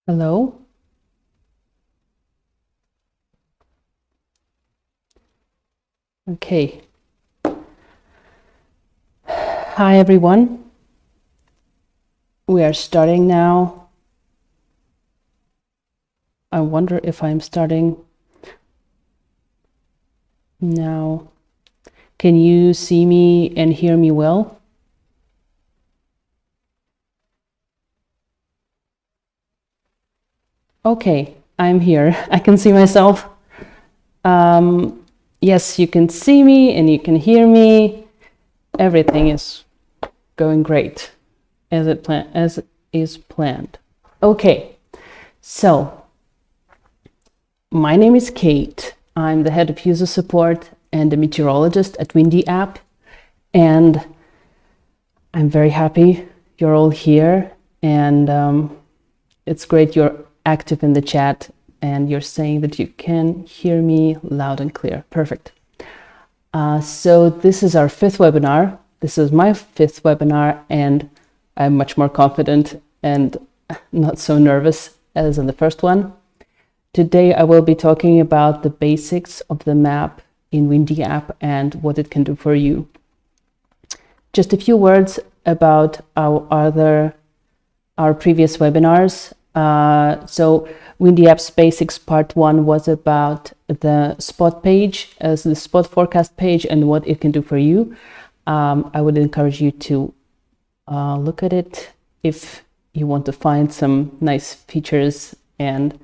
Hello? Okay. Hi, everyone. We are starting now. I wonder if I'm starting now. Can you see me and hear me well? Okay, I'm here. I can see myself. Yes, you can see me and you can hear me. Everything is going great as it is planned. Okay, so my name is Kate. I'm the head of user support and a meteorologist at Windy.app, and I'm very happy you're all here, and it's great you're active in the chat and you're saying that you can hear me loud and clear. Perfect. So this is our fifth webinar. This is my fifth webinar, and I'm much more confident and not so nervous as in the first one. Today I will be talking about the basics of the map in Windy.app and what it can do for you. Just a few words about our previous webinars. So Windy.app's Basics Part 1 was about the spot page, as the spot forecast page, and what it can do for you. I would encourage you to look at it if you want to find some nice features and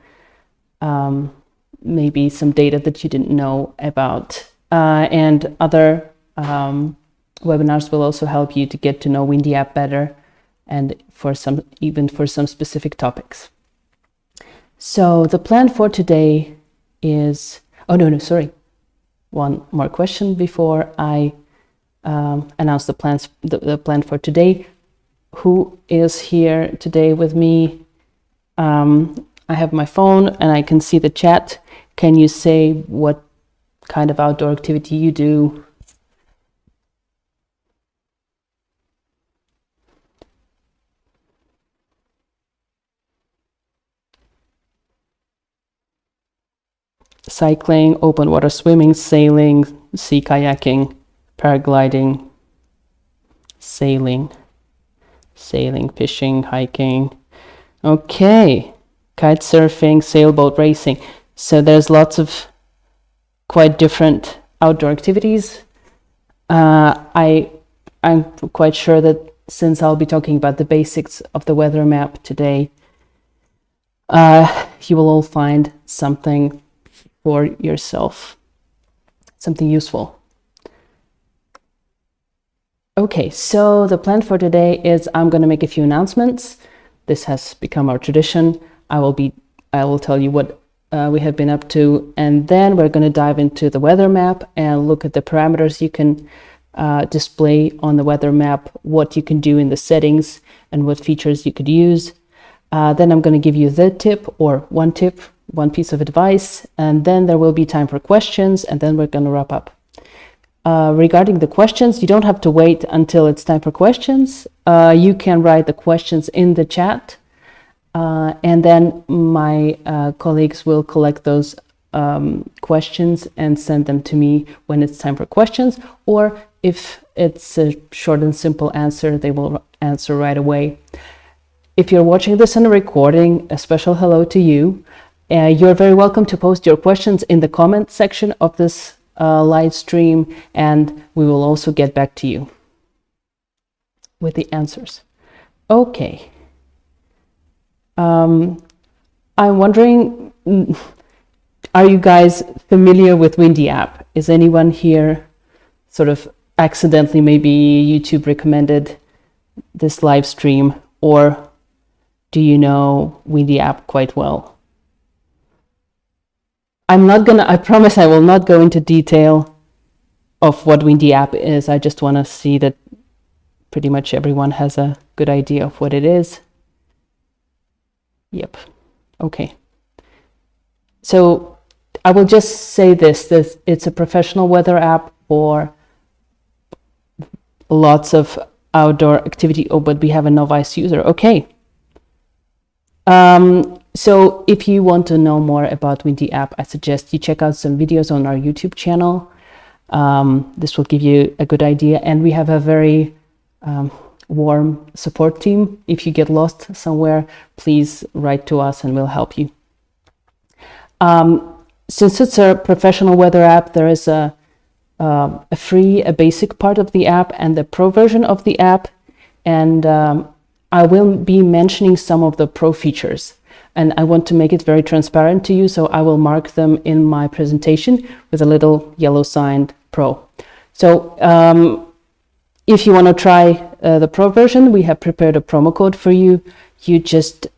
maybe some data that you didn't know about. And other webinars will also help you to get to know Windy.app better, and even for some specific topics. So the plan for today is, sorry. One more question before I announce the plan for today. Who is here today with me? I have my phone and I can see the chat. Can you say what kind of outdoor activity you do? Cycling, open water swimming, sailing, sea kayaking, paragliding, sailing, fishing, hiking. Okay, kite surfing, sailboat racing. So there's lots of quite different outdoor activities. I'm quite sure that since I'll be talking about the basics of the weather map today, you will all find something for yourself, something useful. Okay, so the plan for today is I'm going to make a few announcements. This has become our tradition. I will tell you what we have been up to, and then we're going to dive into the weather map and look at the parameters you can display on the weather map, what you can do in the settings, and what features you could use. Then I'm going to give you the tip, or one tip, one piece of advice, and then there will be time for questions, and then we're going to wrap up. Regarding the questions, you don't have to wait until it's time for questions. You can write the questions in the chat, and then my colleagues will collect those questions and send them to me when it's time for questions, or if it's a short and simple answer, they will answer right away. If you're watching this in a recording, a special hello to you. You're very welcome to post your questions in the comment section of this live stream, and we will also get back to you with the answers. Okay. I'm wondering, are you guys familiar with Windy.app? Is anyone here sort of accidentally, maybe YouTube recommended this live stream, or do you know Windy.app quite well? I promise I will not go into detail of what Windy.app is. I just want to see that pretty much everyone has a good idea of what it is. Yep. Okay. So I will just say this, it's a professional weather app for lots of outdoor activity. Oh, but we have a novice user. Okay. So if you want to know more about Windy.app, I suggest you check out some videos on our YouTube channel. This will give you a good idea. And we have a very warm support team. If you get lost somewhere, please write to us and we'll help you. Since it's a professional weather app, there is a basic part of the app and the pro version of the app. And I will be mentioning some of the pro features. And I want to make it very transparent to you, so I will mark them in my presentation with a little yellow sign pro. So if you want to try the pro version, we have prepared a promo code for you. You just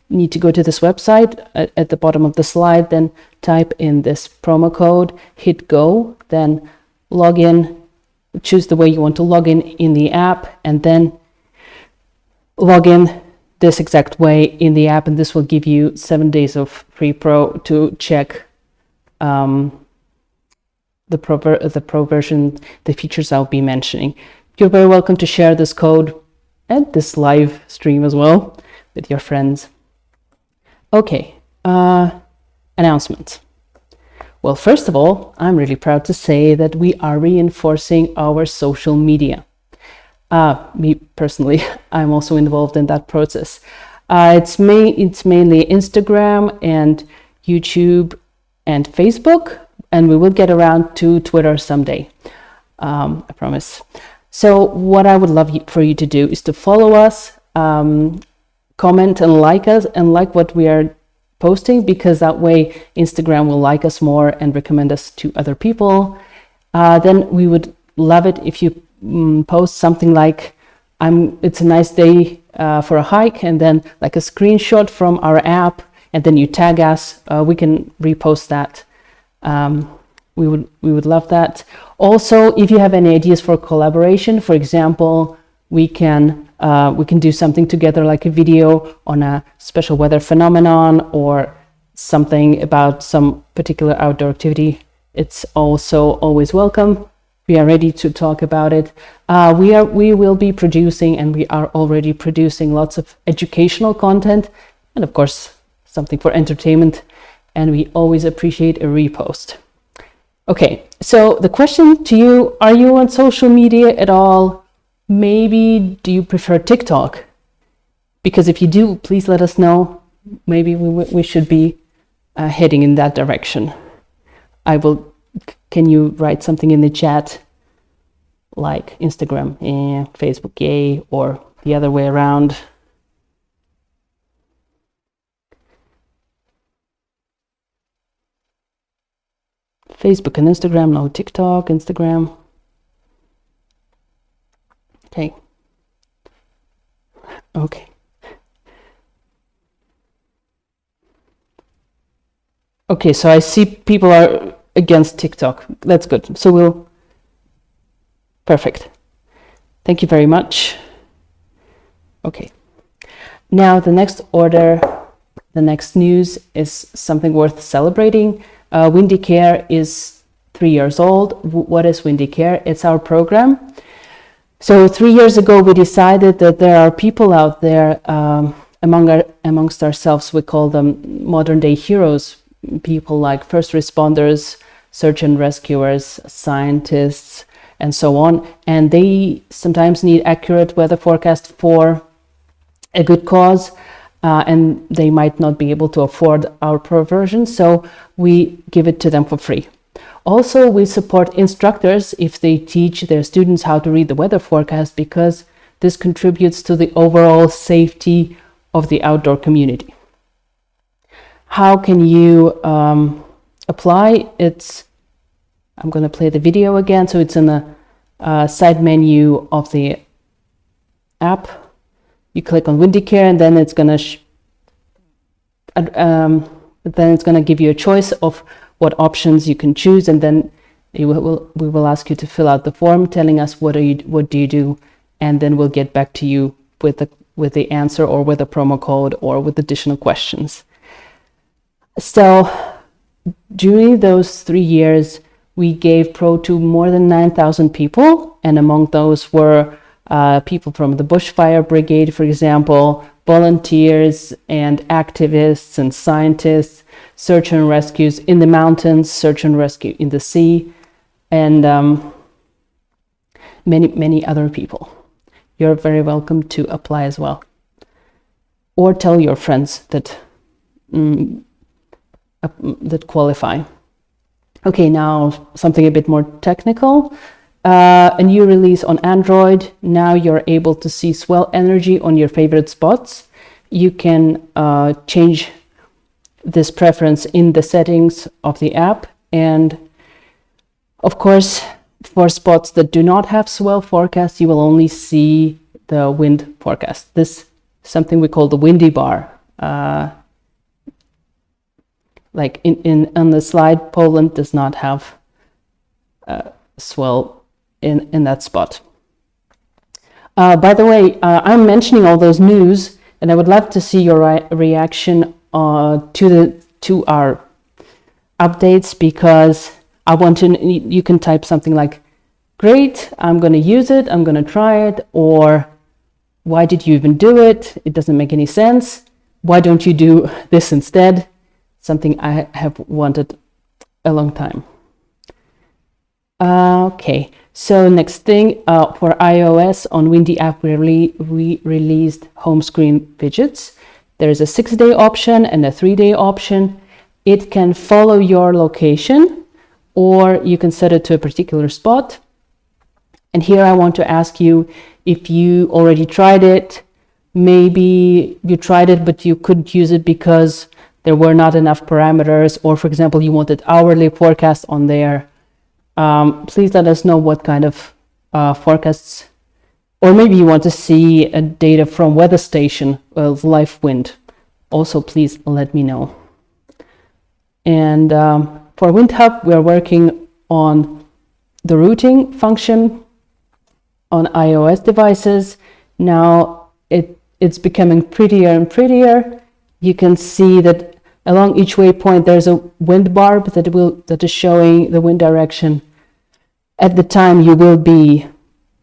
need to go to this website at the bottom of the slide, then type in this promo code, hit go, then log in, choose the way you want to log in the app, and then log in this exact way in the app, and this will give you 7 days of free pro to check the pro version, the features I'll be mentioning. You're very welcome to share this code and this live stream as well with your friends. Okay, announcements. Well, first of all, I'm really proud to say that we are reinforcing our social media. Me personally, I'm also involved in that process. It's mainly Instagram and YouTube and Facebook, and we will get around to Twitter someday. I promise. So what I would love for you to do is to follow us, comment and like us, and like what we are posting, because that way Instagram will like us more and recommend us to other people. Then we would love it if you post something like it's a nice day for a hike, and then like a screenshot from our app, and then you tag us. We can repost that. We would love that. Also, if you have any ideas for collaboration, for example, we can do something together, like a video on a special weather phenomenon or something about some particular outdoor activity. It's also always welcome. We are ready to talk about it. We will be producing, and we are already producing, lots of educational content, and of course something for entertainment, and we always appreciate a repost. Okay, so the question to you: are you on social media at all? Maybe do you prefer TikTok? Because if you do, please let us know. Maybe we should be heading in that direction. Can you write something in the chat, like Instagram, Facebook, yay, or the other way around? Facebook and Instagram, no, TikTok, Instagram. Okay. Okay. Okay, so I see people are against TikTok. That's good. So perfect. Thank you very much. Okay. Now the next news is something worth celebrating. Windy Care is 3 years old. What is Windy Care? It's our program. So 3 years ago, we decided that there are people out there amongst ourselves. We call them modern day heroes, people like first responders, search and rescuers, scientists, and so on. And they sometimes need accurate weather forecast for a good cause, and they might not be able to afford our pro version, so we give it to them for free. Also, we support instructors if they teach their students how to read the weather forecast, because this contributes to the overall safety of the outdoor community. How can you apply? I'm going to play the video again. So it's in the side menu of the app. You click on Windy Care, and then it's going to give you a choice of what options you can choose, and then we will ask you to fill out the form telling us what do you do, and then we'll get back to you with the answer, or with a promo code, or with additional questions. So during those 3 years, we gave pro to more than 9,000 people, and among those were people from the bushfire brigade, for example, volunteers and activists and scientists, search and rescues in the mountains, search and rescue in the sea, and many other people. You're very welcome to apply as well. Or tell your friends that that qualify. Okay, now something a bit more technical. A new release on Android. Now you're able to see swell energy on your favorite spots. You can change this preference in the settings of the app. And of course, for spots that do not have swell forecast, you will only see the wind forecast. This is something we call the Windy bar. Like on the slide, Poland does not have swell in that spot. By the way, I'm mentioning all those news, and I would love to see your reaction to our updates, because I want to. You can type something like, "Great, I'm going to use it. I'm going to try it," or "Why did you even do it? It doesn't make any sense. Why don't you do this instead?" Something I have wanted a long time. Okay, so next thing, for iOS on Windy.app, we released home screen widgets. There is a 6-day option and a 3-day option. It can follow your location, or you can set it to a particular spot. And here I want to ask you if you already tried it. Maybe you tried it, but you couldn't use it because there were not enough parameters, or for example, you wanted hourly forecast on there. Please let us know what kind of forecasts, or maybe you want to see data from weather station of live wind. Also, please let me know. And for WindHub, we are working on the routing function on iOS devices. Now it's becoming prettier and prettier. You can see that along each waypoint there's a wind barb that is showing the wind direction at the time you will be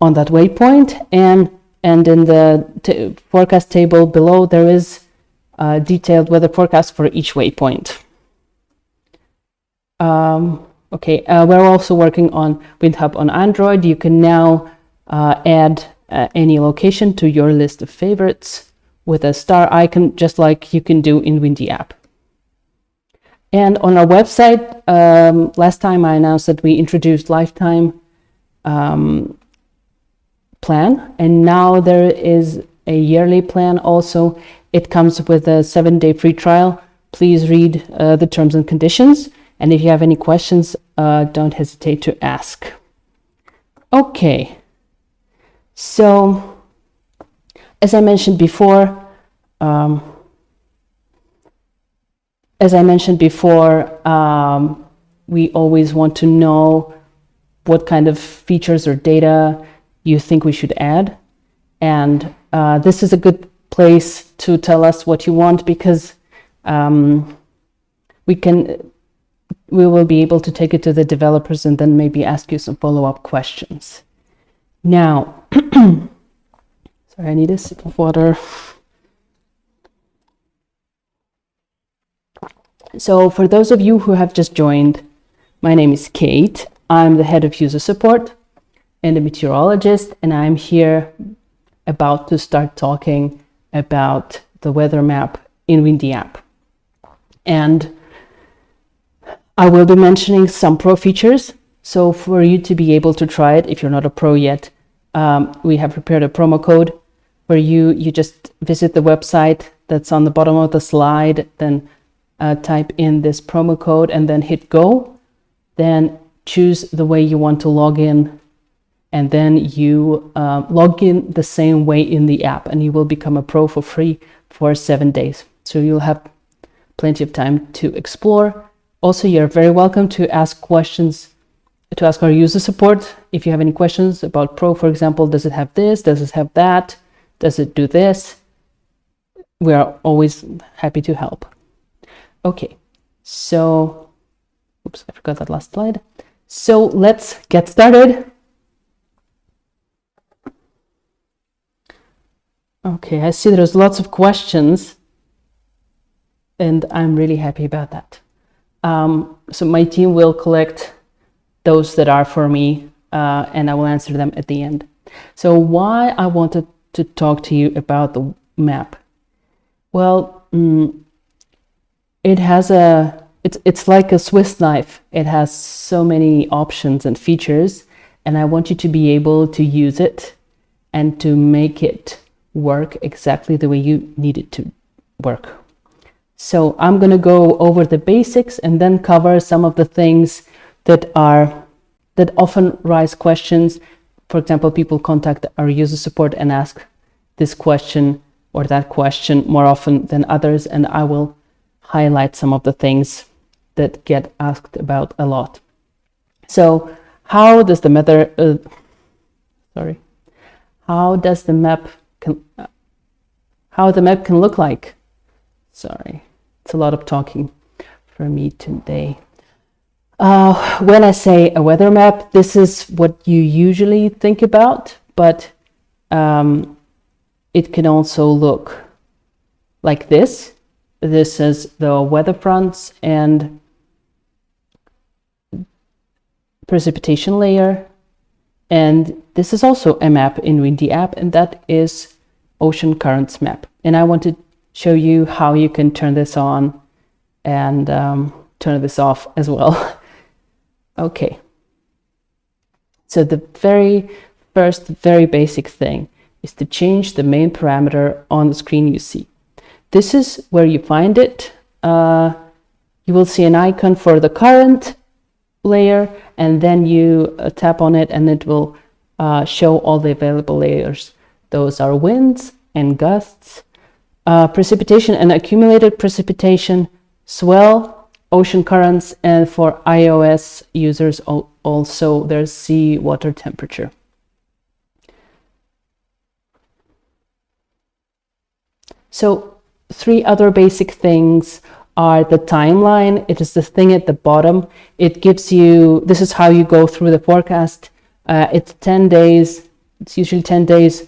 on that waypoint, and in the forecast table below there is detailed weather forecast for each waypoint. Okay, we're also working on WindHub on Android. You can now add any location to your list of favorites with a star icon, just like you can do in Windy.app. And on our website, last time I announced that we introduced lifetime plan, and now there is a yearly plan also. It comes with a 7-day free trial. Please read the terms and conditions, and if you have any questions, don't hesitate to ask. Okay, so as I mentioned before, we always want to know what kind of features or data you think we should add. And this is a good place to tell us what you want, because we will be able to take it to the developers and then maybe ask you some follow-up questions. Now, sorry, I need a sip of water. So for those of you who have just joined, my name is Kate. I'm the head of user support and a meteorologist, and I'm here about to start talking about the weather map in Windy.app. And I will be mentioning some pro features. So for you to be able to try it, if you're not a pro yet, we have prepared a promo code where you just visit the website that's on the bottom of the slide, then type in this promo code and then hit go, then choose the way you want to log in, and then you log in the same way in the app, and you will become a pro for free for 7 days. So you'll have plenty of time to explore. Also, you're very welcome to ask questions, to ask our user support. If you have any questions about Pro, for example, does it have this? Does it have that? Does it do this? We are always happy to help. Okay, so, oops, I forgot that last slide. So let's get started. Okay, I see there's lots of questions, and I'm really happy about that. So my team will collect those that are for me, and I will answer them at the end. So why I wanted to talk to you about the map? Well, it's like a Swiss knife. It has so many options and features, and I want you to be able to use it and to make it work exactly the way you need it to work. So I'm going to go over the basics and then cover some of the things that often raise questions. For example, people contact our user support and ask this question or that question more often than others, and I will highlight some of the things that get asked about a lot. So how does the map can look like? Sorry, it's a lot of talking for me today. When I say a weather map, this is what you usually think about, but it can also look like this. This is the weather fronts and precipitation layer. And this is also a map in Windy.app, and that is ocean currents map. And I want to show you how you can turn this on and turn this off as well. Okay. So the very first, very basic thing is to change the main parameter on the screen you see. This is where you find it. You will see an icon for the current layer, and then you tap on it and it will show all the available layers. Those are winds and gusts, precipitation and accumulated precipitation, swell, ocean currents, and for iOS users also there's sea water temperature. So 3 other basic things are the timeline. It is the thing at the bottom. It gives you, this is how you go through the forecast. It's 10 days, it's usually 10 days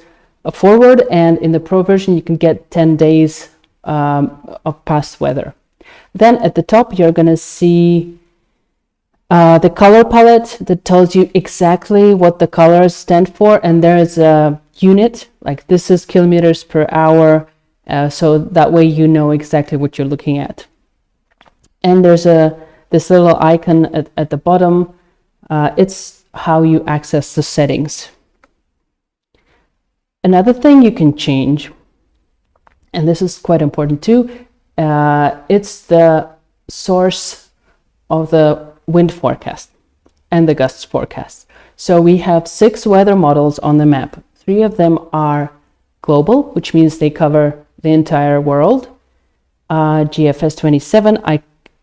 forward, and in the Pro version you can get 10 days of past weather. Then at the top you're going to see the color palette that tells you exactly what the colors stand for, and there is a unit, like this is kilometers per hour, so that way you know exactly what you're looking at. And there's this little icon at the bottom. It's how you access the settings. Another thing you can change, and this is quite important too, it's the source of the wind forecast and the gusts forecast. So we have 6 weather models on the map. 3 of them are global, which means they cover the entire world. GFS 27,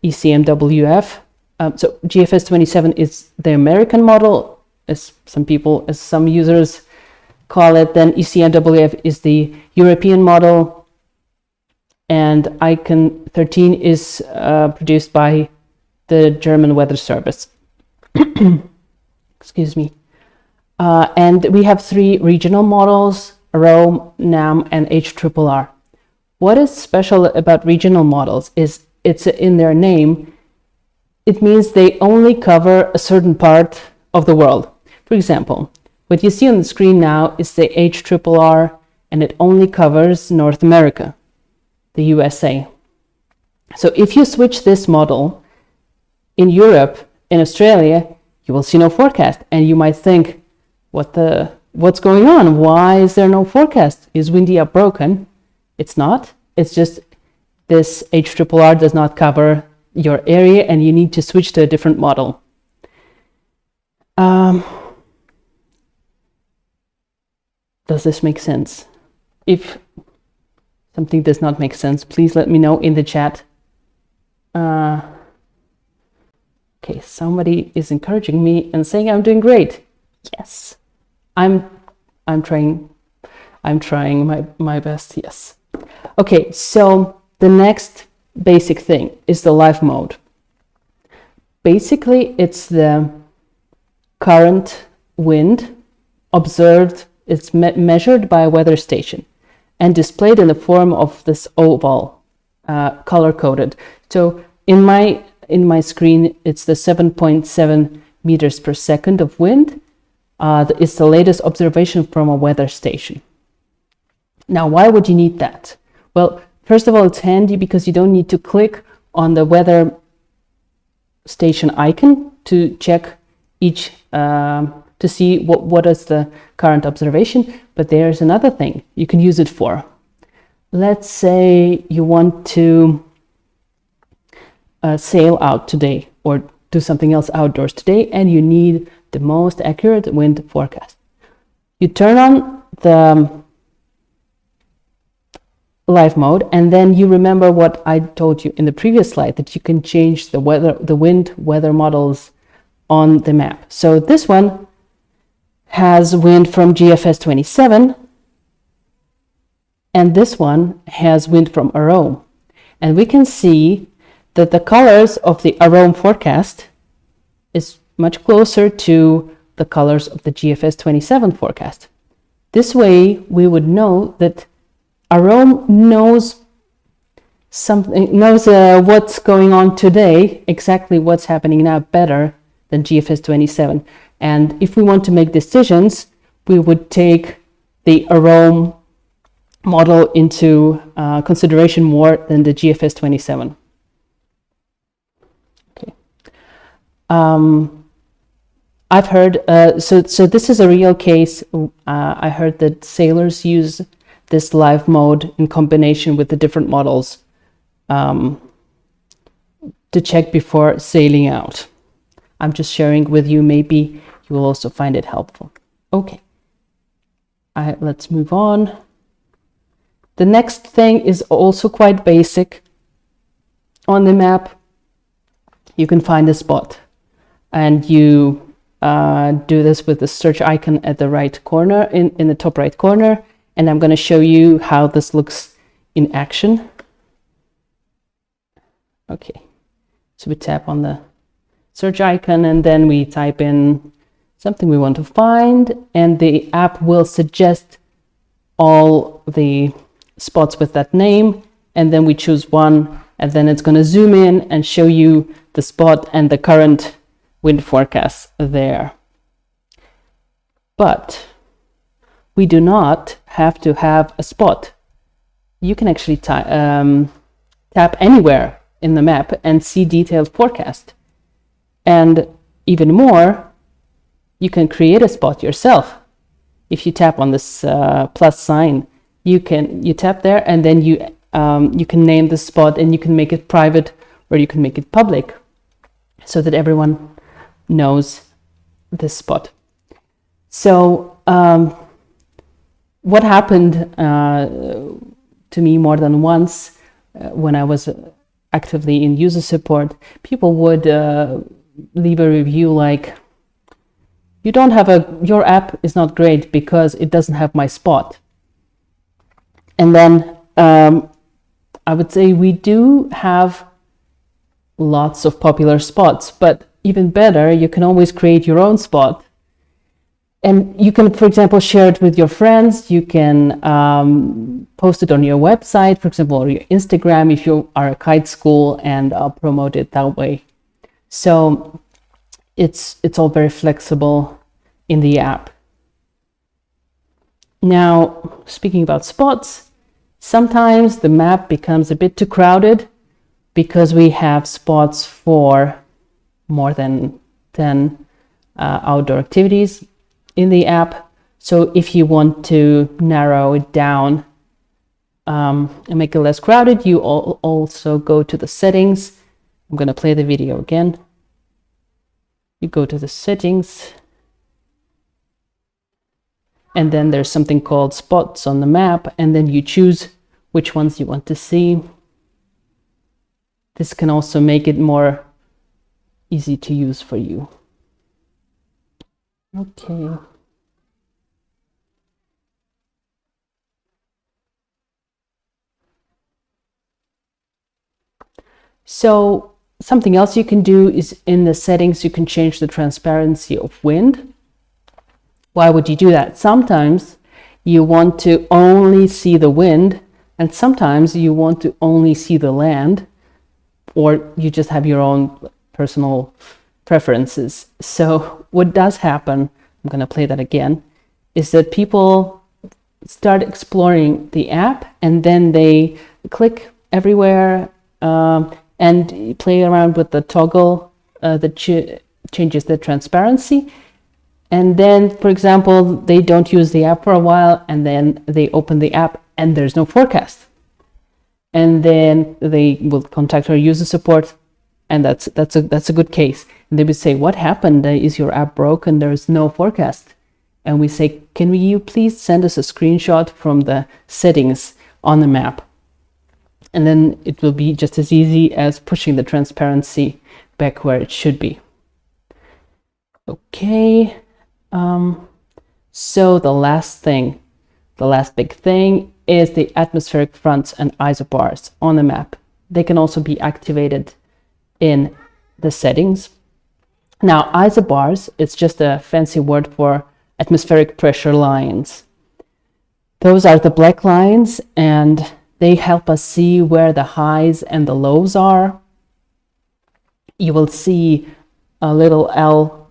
ECMWF. So GFS 27 is the American model, as some users call it. Then ECMWF is the European model, and Icon 13 is produced by the German Weather Service. Excuse me. And we have 3 regional models: ROM, NAM, and HRRR. What is special about regional models is it's in their name. It means they only cover a certain part of the world. For example, what you see on the screen now is the HRRR, and it only covers North America, the USA. So if you switch this model in Europe, in Australia, you will see no forecast, and you might think, what's going on? Why is there no forecast? Is Windy.app broken? It's not. It's just this HRRR does not cover your area, and you need to switch to a different model. Does this make sense? If something does not make sense, please let me know in the chat. Okay, somebody is encouraging me and saying I'm doing great. Yes, I'm trying my best. Yes. Okay, so the next basic thing is the live mode. Basically, it's the current wind observed. It's measured by a weather station, and displayed in the form of this oval, color coded. So in my screen, it's the 7.7 meters per second of wind. It's the latest observation from a weather station. Now, why would you need that? Well, first of all, it's handy because you don't need to click on the weather station icon to check each, to see what is the current observation. But there's another thing you can use it for. Let's say you want to sail out today or do something else outdoors today, and you need the most accurate wind forecast. You turn on the live mode, and then you remember what I told you in the previous slide, that you can change the wind weather models on the map. So this one has wind from GFS 27, and this one has wind from Arome. And we can see that the colors of the Arome forecast is much closer to the colors of the GFS 27 forecast. This way, we would know that Arome knows what's going on today, exactly what's happening now, better than GFS 27. And if we want to make decisions, we would take the Arome model into consideration more than the GFS 27. Okay. I've heard, so this is a real case. I heard that sailors use this live mode in combination with the different models to check before sailing out. I'm just sharing with you, maybe you will also find it helpful. Okay, let's move on. The next thing is also quite basic. On the map, you can find a spot, and you do this with the search icon at the right corner, in the top right corner, and I'm going to show you how this looks in action. Okay, so we tap on the search icon, and then we type in something we want to find, and the app will suggest all the spots with that name, and then we choose one, and then it's going to zoom in and show you the spot and the current wind forecast there. But we do not have to have a spot. You can actually tap anywhere in the map and see detailed forecast. And even more, you can create a spot yourself. If you tap on this plus sign, you tap there, and then you can name the spot, and you can make it private or you can make it public so that everyone knows this spot. So what happened to me more than once when I was actively in user support, people would leave a review like, your app is not great because it doesn't have my spot. And then I would say we do have lots of popular spots, but even better, you can always create your own spot. And you can, for example, share it with your friends. You can post it on your website, for example, or your Instagram if you are a kite school, and promote it that way. So it's all very flexible in the app. Now, speaking about spots, sometimes the map becomes a bit too crowded because we have spots for more than 10 outdoor activities in the app. So if you want to narrow it down and make it less crowded, you also go to the settings. I'm going to play the video again. You go to the settings, and then there's something called spots on the map, and then you choose which ones you want to see. This can also make it more easy to use for you. Okay. So something else you can do is in the settings, you can change the transparency of wind. Why would you do that? Sometimes You want to only see the wind, and sometimes you want to only see the land, or you just have your own personal preferences. So what does happen, I'm going to play that again, is that people start exploring the app and then they click everywhere and play around with the toggle that changes the transparency. And then, for example, they don't use the app for a while, and then they open the app and there's no forecast. And then they will contact our user support, and that's a good case. And they would say, what happened? Is your app broken? There's no forecast. And we say, can you please send us a screenshot from the settings on the map? And then it will be just as easy as pushing the transparency back where it should be. Okay. So the last big thing is the atmospheric fronts and isobars on the map. They can also be activated in the settings. Now, isobars, it's just a fancy word for atmospheric pressure lines. Those are the black lines, and they help us see where the highs and the lows are. You will see a little L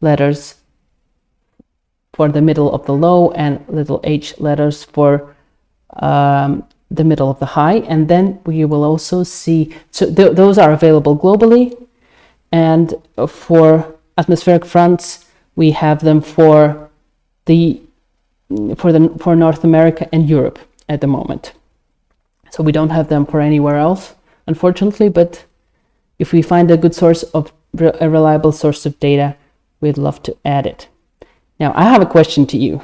letters for the middle of the low and little H letters for the middle of the high. And then we will also see, so those are available globally. And for atmospheric fronts, we have them for North America and Europe at the moment. So we don't have them for anywhere else, unfortunately, but if we find a good source of a reliable source of data, we'd love to add it. Now, I have a question to you.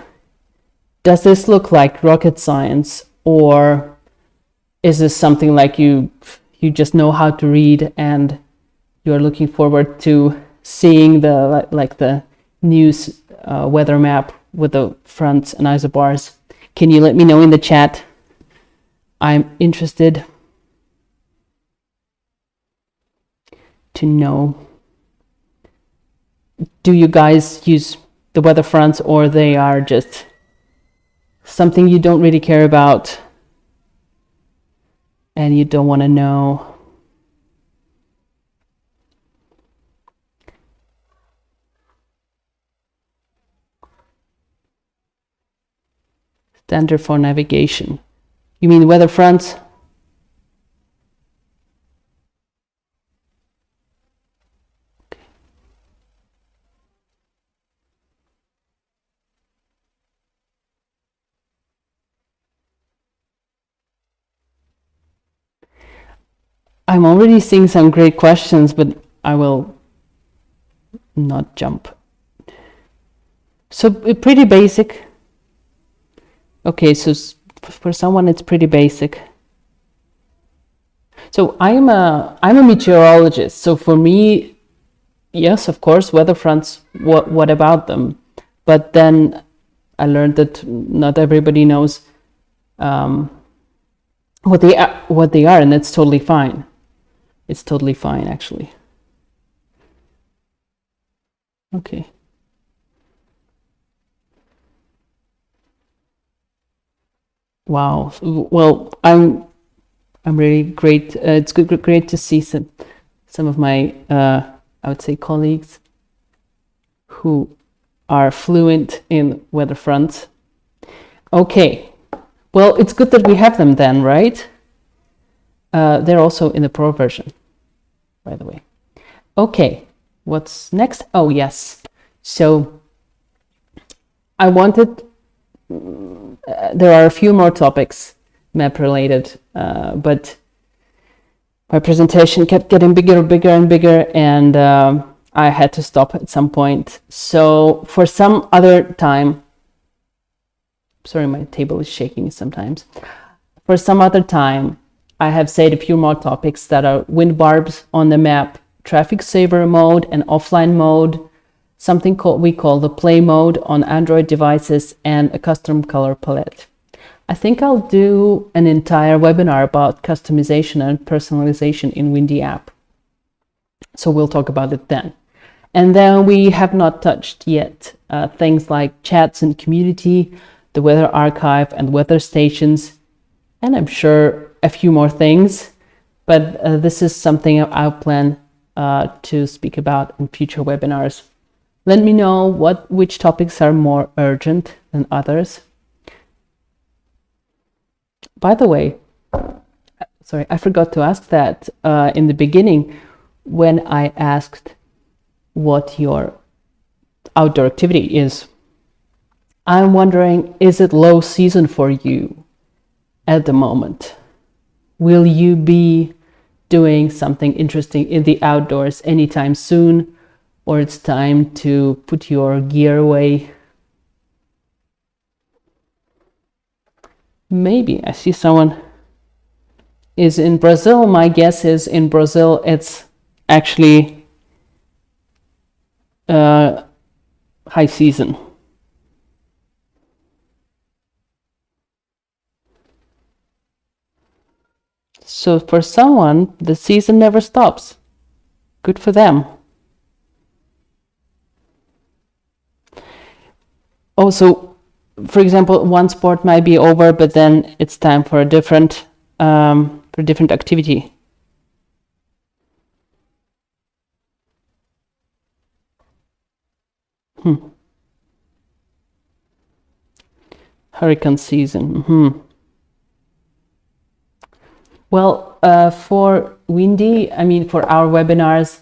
Does this look like rocket science, or is this something like you just know how to read and you're looking forward to seeing the news weather map with the fronts and isobars? Can you let me know in the chat? I'm interested to know. Do you guys use the weather fronts, or they are just something you don't really care about and you don't want to know? Standard for navigation. You mean weather fronts? I'm already seeing some great questions, but I will not jump. So pretty basic. Okay, so for someone it's pretty basic. So I'm a meteorologist. So for me, yes, of course, weather fronts. What about them? But then I learned that not everybody knows what they are, and that's totally fine. It's totally fine, actually. Okay. Wow. Well, I'm really great. It's great to see some of my I would say colleagues who are fluent in weather fronts. Okay. Well, it's good that we have them then, right? They're also in the Pro version, by the way. Okay, what's next? Oh, yes. So I wanted, there are a few more topics map related, but my presentation kept getting bigger and bigger, and I had to stop at some point. So for some other time, sorry, my table is shaking sometimes. For some other time, I have said a few more topics that are wind barbs on the map, traffic saver mode and offline mode, something we call the play mode on Android devices, and a custom color palette. I think I'll do an entire webinar about customization and personalization in Windy.app. So we'll talk about it then. And then we have not touched yet things like chats and community, the weather archive and weather stations, and I'm sure a few more things. But this is something I plan to speak about in future webinars. Let me know which topics are more urgent than others. By the way, sorry, I forgot to ask that in the beginning when I asked what your outdoor activity is. I'm wondering, is it low season for you at the moment? Will you be doing something interesting in the outdoors anytime soon, or it's time to put your gear away? Maybe I see someone is in Brazil. My guess is in Brazil it's actually high season. So for someone, the season never stops. Good for them. Also, for example, one sport might be over, but then it's time for a different activity. Hurricane season. Well, for Windy, I mean, for our webinars,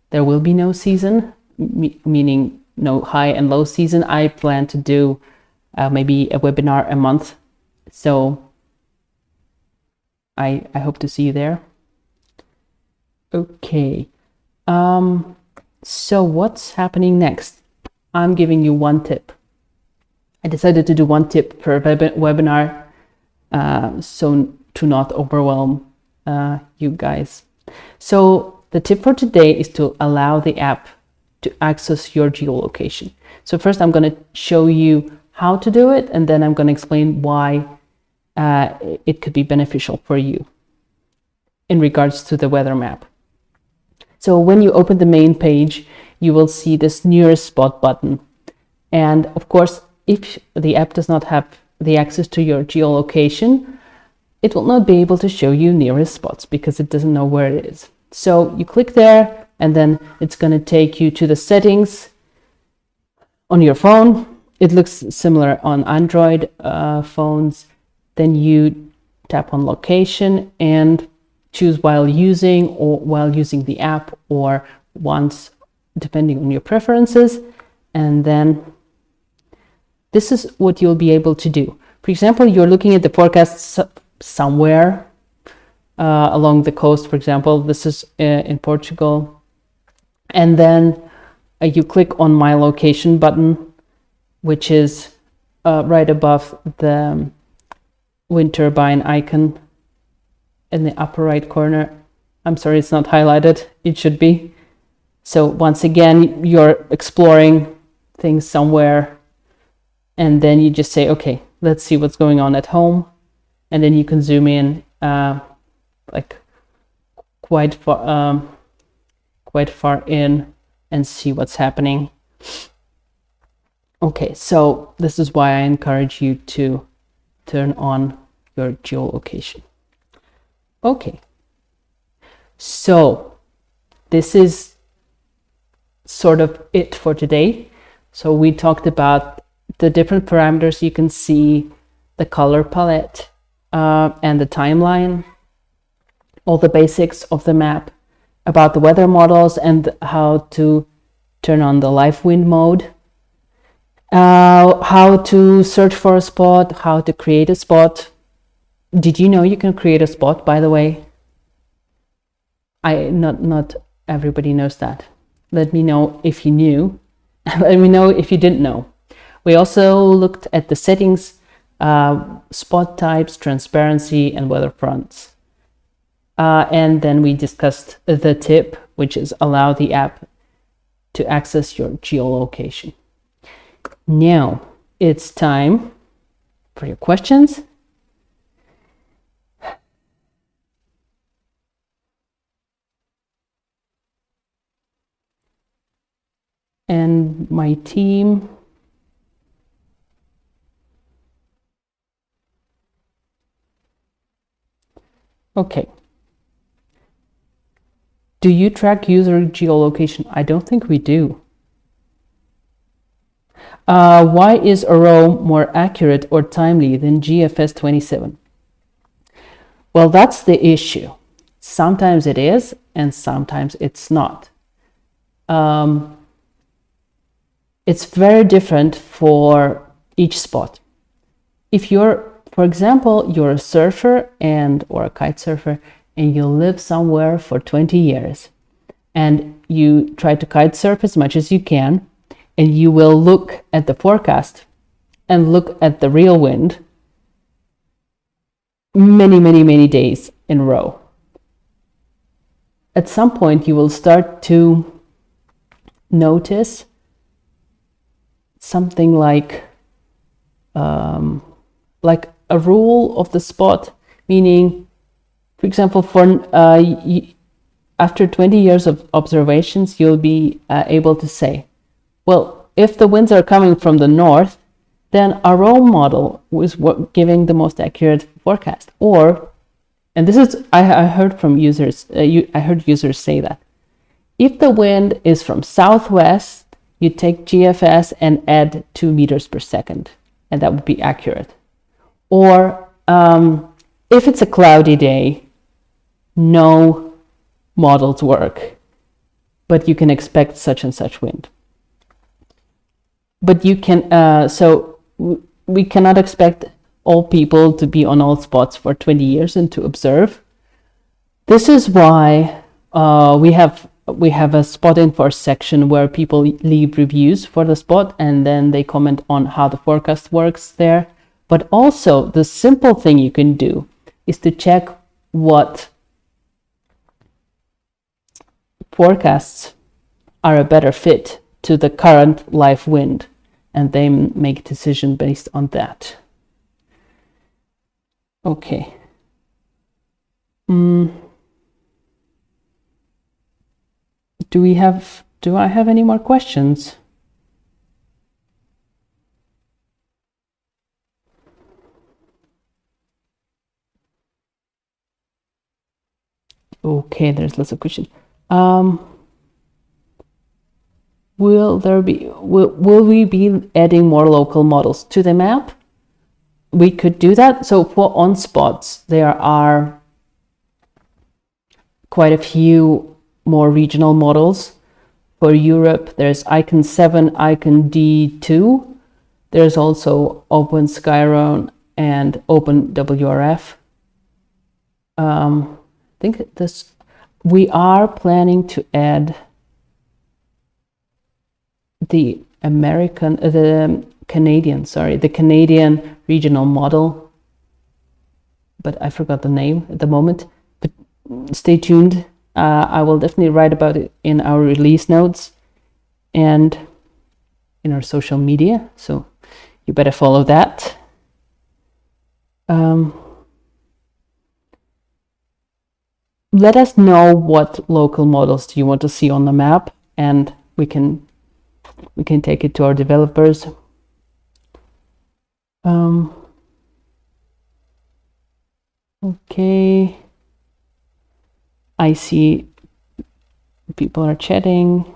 there will be no season, meaning no high and low season. I plan to do maybe a webinar a month. So I hope to see you there. Okay. So what's happening next? I'm giving you one tip. I decided to do one tip per webinar, so to not overwhelm you guys. So the tip for today is to allow the app to access your geolocation. So first I'm going to show you how to do it, and then I'm going to explain why it could be beneficial for you in regards to the weather map. So when you open the main page, you will see this nearest spot button. And of course, if the app does not have the access to your geolocation, it will not be able to show you nearest spots because it doesn't know where it is. So you click there, and then it's going to take you to the settings on your phone. It looks similar on Android phones. Then you tap on location and choose while using the app, or once, depending on your preferences. And then this is what you'll be able to do. For example, you're looking at the forecast somewhere along the coast. For example, this is in Portugal. And then you click on my location button, which is right above the wind turbine icon in the upper right corner. I'm sorry, it's not highlighted. It should be. So once again, you're exploring things somewhere, and then you just say, okay, let's see what's going on at home. And then you can zoom in like quite far in and see what's happening. Okay, so this is why I encourage you to turn on your geolocation. Okay, so this is sort of it for today. So we talked about the different parameters you can see, the color palette, and the timeline, all the basics of the map, about the weather models and how to turn on the live wind mode, how to search for a spot, how to create a spot. Did you know you can create a spot, by the way? Not everybody knows that. Let me know if you knew. Let me know if you didn't know. We also looked at the settings, spot types, transparency, and weather fronts. And then we discussed the tip, which is allow the app to access your geolocation. Now it's time for your questions. And my team Okay. Do you track user geolocation? I don't think we do. Why is Oro more accurate or timely than GFS 27? Well, that's the issue. Sometimes it is, and sometimes it's not. It's very different for each spot. If you're, for example, you're a surfer or a kite surfer, and you live somewhere for 20 years, and you try to kite surf as much as you can, and you will look at the forecast and look at the real wind many days in a row. At some point, you will start to notice something like a rule of the spot, meaning, for example, after 20 years of observations, you'll be able to say, well, if the winds are coming from the north, then our own model was giving the most accurate forecast. Or, and this is, I heard from users, I heard users say that, if the wind is from southwest, you take GFS and add 2 meters per second, and that would be accurate. Or if it's a cloudy day, no models work, but you can expect such and such wind. But you can, so we cannot expect all people to be on all spots for 20 years and to observe. This is why we have a spot info section where people leave reviews for the spot, and then they comment on how the forecast works there. But also, the simple thing you can do is to check what forecasts are a better fit to the current live wind, and they make a decision based on that. Okay. Do I have any more questions? Okay, there's lots of questions. Will we be adding more local models to the map? We could do that. So for on spots, there are quite a few more regional models. For Europe, there's Icon 7, Icon D2. There's also Open Skyron and Open WRF. I think we are planning to add the Canadian regional model, but I forgot the name at the moment. But stay tuned. I will definitely write about it in our release notes and in our social media, so you better follow that. Let us know what local models do you want to see on the map, and we can take it to our developers. Okay. I see people are chatting.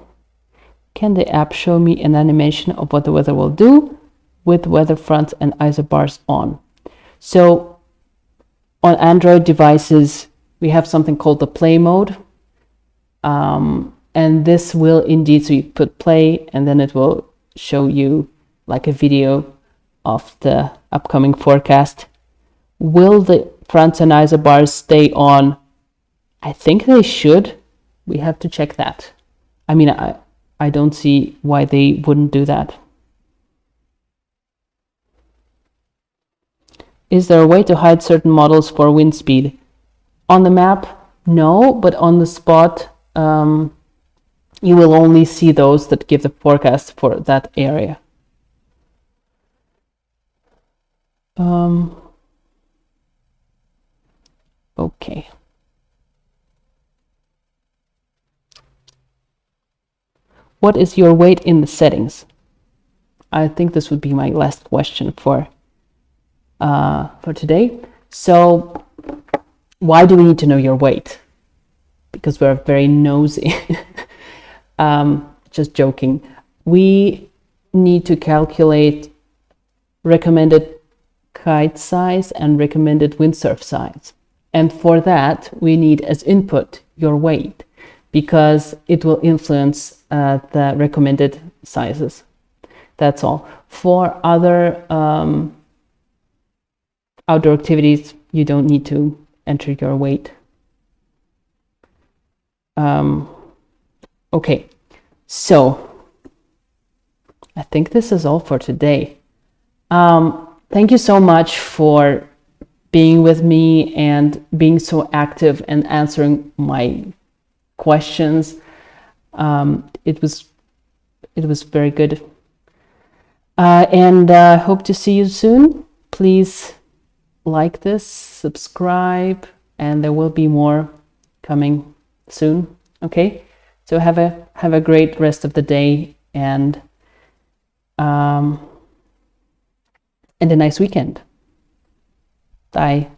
Can the app show me an animation of what the weather will do with weather fronts and isobars on? So on Android devices, we have something called the play mode. And this will indeed, so you put play and then it will show you like a video of the upcoming forecast. Will the fronts and isobars stay on? I think they should. We have to check that. I mean, I don't see why they wouldn't do that. Is there a way to hide certain models for wind speed? On the map, no, but on the spot, you will only see those that give the forecast for that area. Okay. What is your weight in the settings? I think this would be my last question for today. So why do we need to know your weight? Because we're very nosy. Just joking. We need to calculate recommended kite size and recommended windsurf size. And for that, we need as input your weight, because it will influence the recommended sizes. That's all. For other outdoor activities, you don't need to enter your weight. Okay, so I think this is all for today. Thank you so much for being with me and being so active and answering my questions. It was very good. And hope to see you soon. Please like this, subscribe, and there will be more coming soon. Okay, so have a great rest of the day, and a nice weekend. Bye.